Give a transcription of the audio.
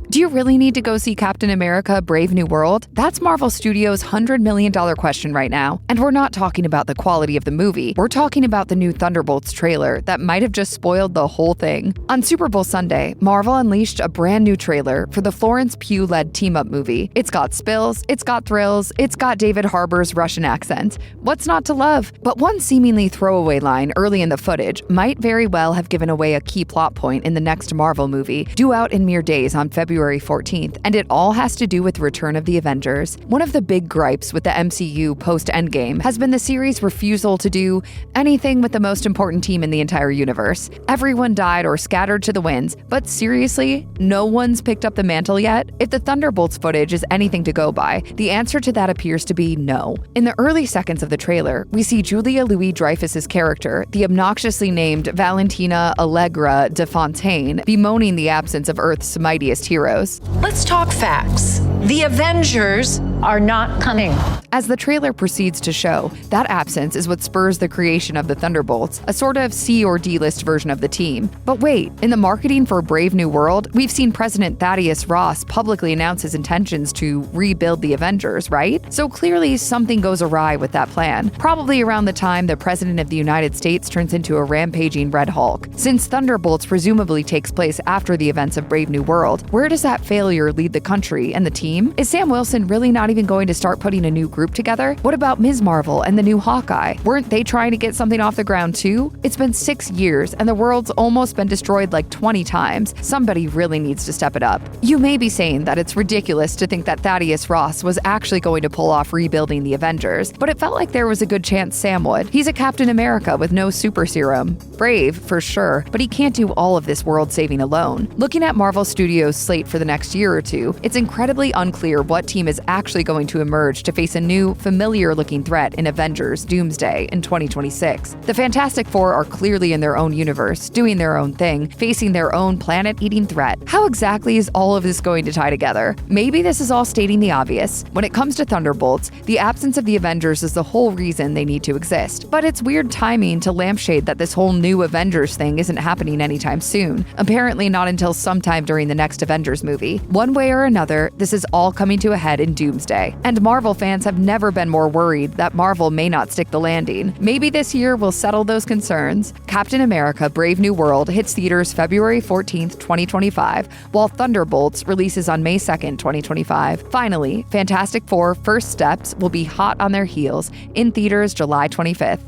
Do you really need to go see Captain America: Brave New World? That's Marvel Studios' $100 million question right now. And we're not talking about the quality of the movie. We're talking about the new Thunderbolts trailer that might have just spoiled the whole thing. On Super Bowl Sunday, Marvel unleashed a brand new trailer for the Florence Pugh-led team-up movie. It's got spills, it's got thrills, it's got David Harbour's Russian accent. What's not to love? But one seemingly throwaway line early in the footage might very well have given away a key plot point in the next Marvel movie, due out in mere days on February 14th, and it all has to do with Return of the Avengers. One of the big gripes with the MCU post-Endgame has been the series' refusal to do anything with the most important team in the entire universe. Everyone died or scattered to the winds, but seriously, no one's picked up the mantle yet? If the Thunderbolts footage is anything to go by, the answer to that appears to be no. In the early seconds of the trailer, we see Julia Louis-Dreyfus's character, the obnoxiously named Valentina Allegra de Fontaine, bemoaning the absence of Earth's mightiest heroes. Let's talk facts. The Avengers are not coming. As the trailer proceeds to show, that absence is what spurs the creation of the Thunderbolts, a sort of C or D-list version of the team. But wait, in the marketing for Brave New World, we've seen President Thaddeus Ross publicly announce his intentions to rebuild the Avengers, right? So clearly something goes awry with that plan, probably around the time the President of the United States turns into a rampaging Red Hulk. Since Thunderbolts presumably takes place after the events of Brave New World, where does that failure lead the country and the team? Is Sam Wilson really not even going to start putting a new group together? What about Ms. Marvel and the new Hawkeye? Weren't they trying to get something off the ground too? It's been 6 years and the world's almost been destroyed like 20 times. Somebody really needs to step it up. You may be saying that it's ridiculous to think that Thaddeus Ross was actually going to pull off rebuilding the Avengers, but it felt like there was a good chance Sam would. He's a Captain America with no super serum. Brave, for sure, but he can't do all of this world saving alone. Looking at Marvel Studios' slate for the next year or two, it's incredibly unclear what team is actually going to emerge to face a new, familiar-looking threat in Avengers Doomsday in 2026. The Fantastic Four are clearly in their own universe, doing their own thing, facing their own planet-eating threat. How exactly is all of this going to tie together? Maybe this is all stating the obvious. When it comes to Thunderbolts, the absence of the Avengers is the whole reason they need to exist. But it's weird timing to lampshade that this whole new Avengers thing isn't happening anytime soon. Apparently not until sometime during the next Avengers movie. One way or another, this is all coming to a head in Doomsday. And Marvel fans have never been more worried that Marvel may not stick the landing. Maybe this year will settle those concerns. Captain America: Brave New World hits theaters February 14th, 2025, while Thunderbolts releases on May 2nd, 2025. Finally, Fantastic Four: First Steps will be hot on their heels in theaters July 25th.